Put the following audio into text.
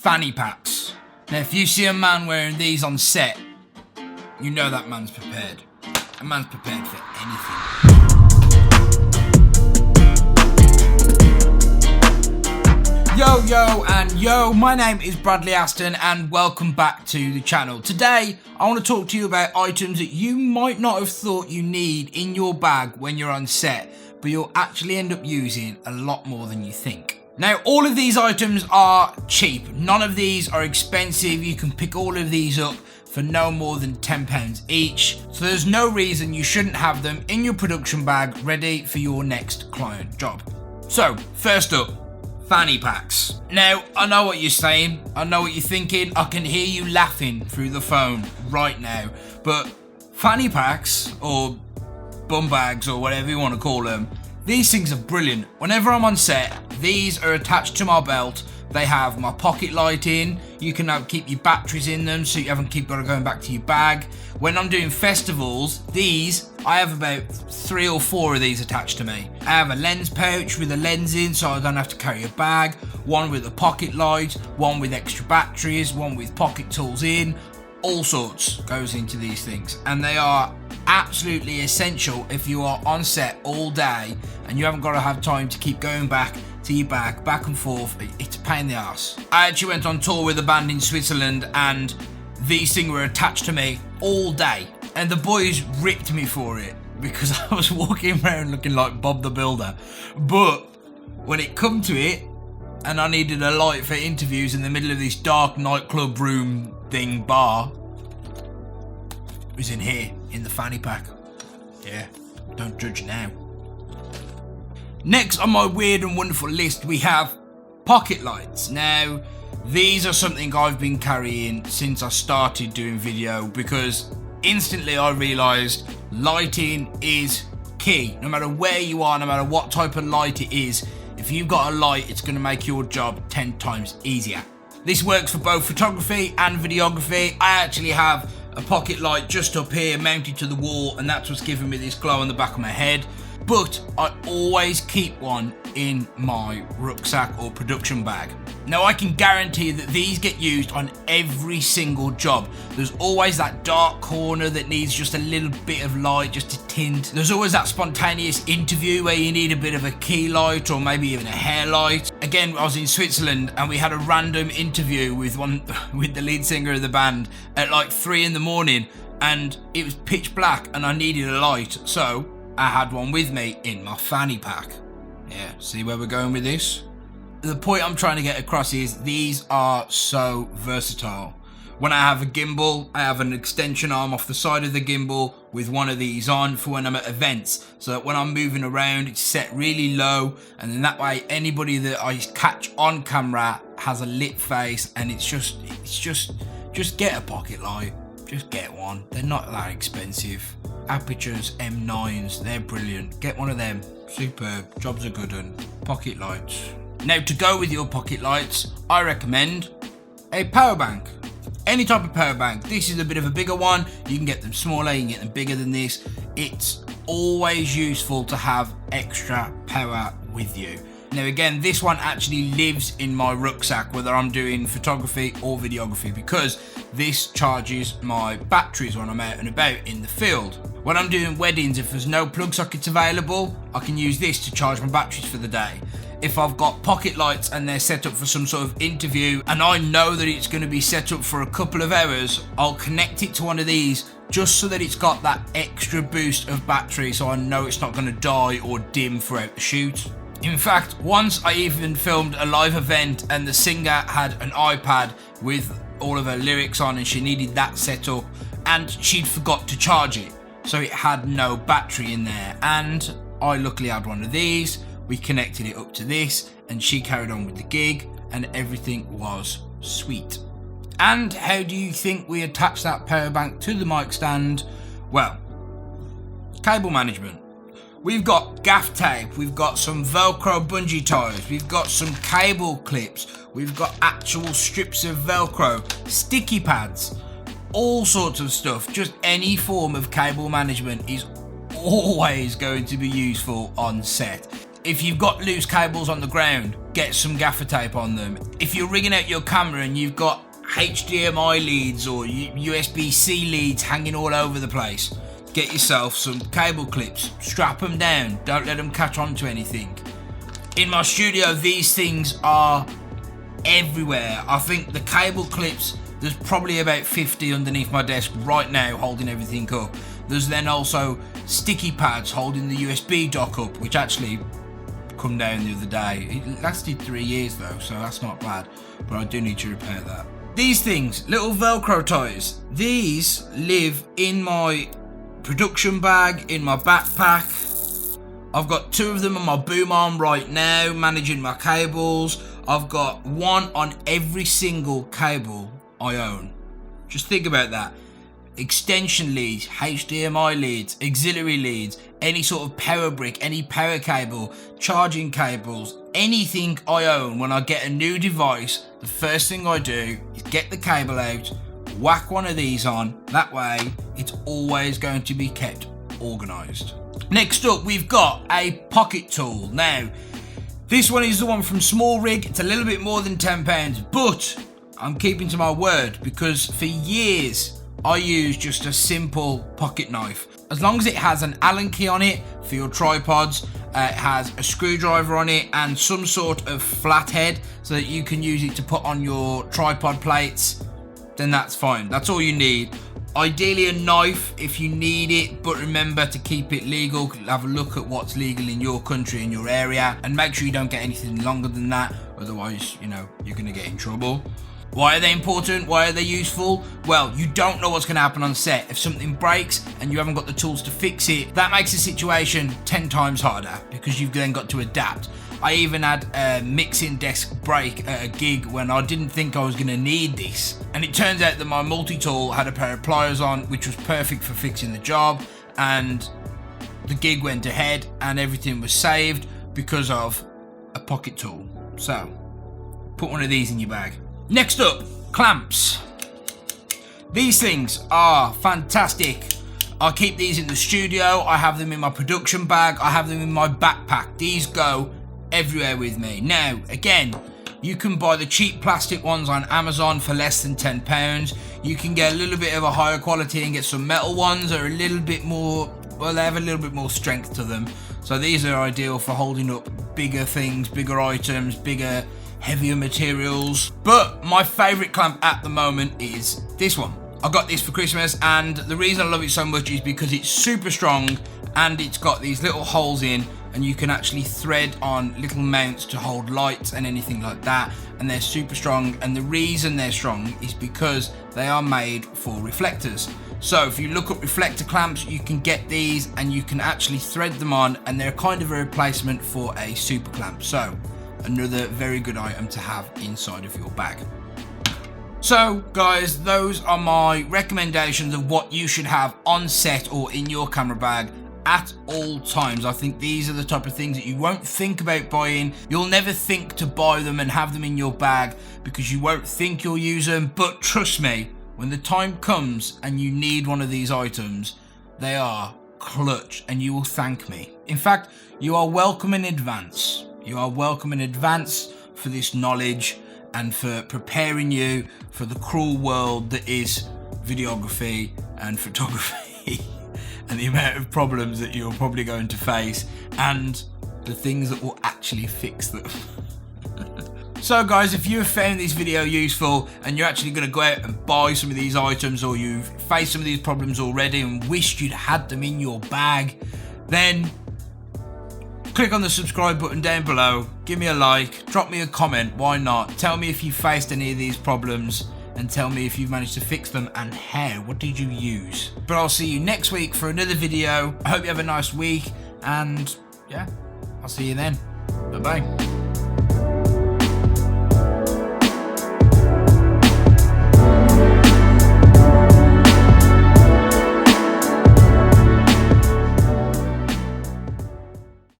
Fanny Packs. Now if you see a man wearing these on set, you know that man's prepared. A man's prepared for anything. Yo, my name is Bradley Aston and welcome back to the channel. Today, I want to talk to you about items that you might not have thought you need in your bag when you're on set, but you'll actually end up using a lot more than you think. Now, all of these items are cheap. None of these are expensive. You can pick all of these up for no more than £10 each. So there's no reason you shouldn't have them in your production bag ready for your next client job. So, first up, Fanny Packs. Now, I know what you're saying, I know what you're thinking, I can hear you laughing through the phone right now, but Fanny Packs, or bum bags, or whatever you want to call them, these things are brilliant. Whenever I'm on set, these are attached to my belt. They have my pocket light in, you can keep your batteries in them so you haven't keep going back to your bag. When I'm doing festivals, I have about 3 or 4 of these attached to me. I have a lens pouch with a lens in so I don't have to carry a bag, one with a pocket light, one with extra batteries, one with pocket tools in, all sorts goes into these things. And they are absolutely essential if you are on set all day and you haven't got to have time to keep going back to your bag, back and forth. It's a pain in the arse. I actually went on tour with a band in Switzerland and these things were attached to me all day. And the boys ripped me for it because I was walking around looking like Bob the Builder. But when it come to it, and I needed a light for interviews in the middle of this dark nightclub room thing bar, it was in here, in the fanny pack. Yeah, don't judge now. Next on my weird and wonderful list, we have pocket lights. Now, these are something I've been carrying since I started doing video because instantly I realised lighting is key. No matter where you are, no matter what type of light it is, if you've got a light, it's going to make your job 10 times easier. This works for both photography and videography. I actually have a pocket light just up here mounted to the wall and that's what's giving me this glow on the back of my head. But I always keep one in my rucksack or production bag. Now I can guarantee that these get used on every single job. There's always that dark corner that needs just a little bit of light, just a tint. There's always that spontaneous interview where you need a bit of a key light or maybe even a hair light. Again, I was in Switzerland and we had a random interview with the lead singer of the band at like 3 in the morning and it was pitch black and I needed a light. So I had one with me in my fanny pack. Yeah, see where we're going with this? The point I'm trying to get across is these are so versatile. When I have a gimbal, I have an extension arm off the side of the gimbal with one of these on for when I'm at events. So that when I'm moving around, it's set really low. And then that way, anybody that I catch on camera has a lit face. And it's just get a pocket light. Just get one. They're not that expensive. Apertures M9s, they're brilliant. Get one of them. Superb. Job's a good one. Pocket lights. Now to go with your pocket lights, I recommend a power bank. Any type of power bank. This is a bit of a bigger one. You can get them smaller, you can get them bigger than this. It's always useful to have extra power with you. Now again, this one actually lives in my rucksack whether I'm doing photography or videography because this charges my batteries when I'm out and about in the field. When I'm doing weddings, if there's no plug sockets available, I can use this to charge my batteries for the day. If I've got pocket lights and they're set up for some sort of interview and I know that it's going to be set up for a couple of hours, I'll connect it to one of these just so that it's got that extra boost of battery so I know it's not going to die or dim throughout the shoot. In fact, once I even filmed a live event and the singer had an iPad with all of her lyrics on and she needed that set up and she'd forgot to charge it. So it had no battery in there and I luckily had one of these. We connected it up to this and she carried on with the gig and everything was sweet. And how do you think we attach that power bank to the mic stand? Well, cable management. We've got gaff tape, we've got some Velcro bungee ties, we've got some cable clips, we've got actual strips of Velcro, sticky pads, all sorts of stuff. Just any form of cable management is always going to be useful on set. If you've got loose cables on the ground, get some gaffer tape on them. If you're rigging out your camera and you've got HDMI leads or USB-C leads hanging all over the place, get yourself some cable clips, strap them down, don't let them catch on to anything. In my studio, these things are everywhere. I think the cable clips, there's probably about 50 underneath my desk right now holding everything up. There's then also sticky pads holding the USB dock up, which actually come down the other day. It lasted 3 years though, so that's not bad, but I do need to repair that. These things, little Velcro toys, these live in my production bag, in my backpack. I've got 2 of them on my boom arm right now, managing my cables. I've got 1 on every single cable I own. Just think about that. Extension leads, HDMI leads, auxiliary leads, any sort of power brick, any power cable, charging cables, anything I own. When I get a new device, the first thing I do is get the cable out, whack one of these on. That way it's always going to be kept organised. Next up, we've got a pocket tool. Now, this one is the one from Small Rig. It's a little bit more than £10, but I'm keeping to my word because for years I use just a simple pocket knife. As long as it has an Allen key on it for your tripods, it has a screwdriver on it and some sort of flathead so that you can use it to put on your tripod plates, then that's fine. That's all you need. Ideally a knife if you need it, but remember to keep it legal. Have a look at what's legal in your country, in your area, and make sure you don't get anything longer than that, otherwise, you know, you're going to get in trouble. Why are they important? Why are they useful? Well, you don't know what's going to happen on set. If something breaks and you haven't got the tools to fix it, that makes the situation 10 times harder because you've then got to adapt. I even had a mixing desk break at a gig when I didn't think I was going to need this. And it turns out that my multi-tool had a pair of pliers on, which was perfect for fixing the job. And the gig went ahead and everything was saved because of a pocket tool. So, put one of these in your bag. Next up, clamps. These things are fantastic. I keep these in the studio, I have them in my production bag, I have them in my backpack. These go everywhere with me. Now, again, you can buy the cheap plastic ones on Amazon for less than £10. You can get a little bit of a higher quality and get some metal ones that are a little bit more, well, they have a little bit more strength to them. So these are ideal for holding up bigger things, bigger items, bigger, heavier materials. But my favourite clamp at the moment is this one. I got this for Christmas and the reason I love it so much is because it's super strong and it's got these little holes in and you can actually thread on little mounts to hold lights and anything like that, and they're super strong. And the reason they're strong is because they are made for reflectors. So if you look up reflector clamps, you can get these and you can actually thread them on, and they're kind of a replacement for a super clamp. So another very good item to have inside of your bag. So guys, those are my recommendations of what you should have on set or in your camera bag at all times. I think these are the type of things that you won't think about buying. You'll never think to buy them and have them in your bag because you won't think you'll use them. But trust me, when the time comes and you need one of these items, they are clutch and you will thank me. In fact, you are welcome in advance. You are welcome in advance for this knowledge and for preparing you for the cruel world that is videography and photography and the amount of problems that you're probably going to face and the things that will actually fix them. So guys, if you have found this video useful and you're actually going to go out and buy some of these items, or you've faced some of these problems already and wished you'd had them in your bag, then click on the subscribe button down below, give me a like, drop me a comment, why not? Tell me if you faced any of these problems and tell me if you've managed to fix them and how. What did you use? But I'll see you next week for another video. I hope you have a nice week and yeah, I'll see you then. Bye bye.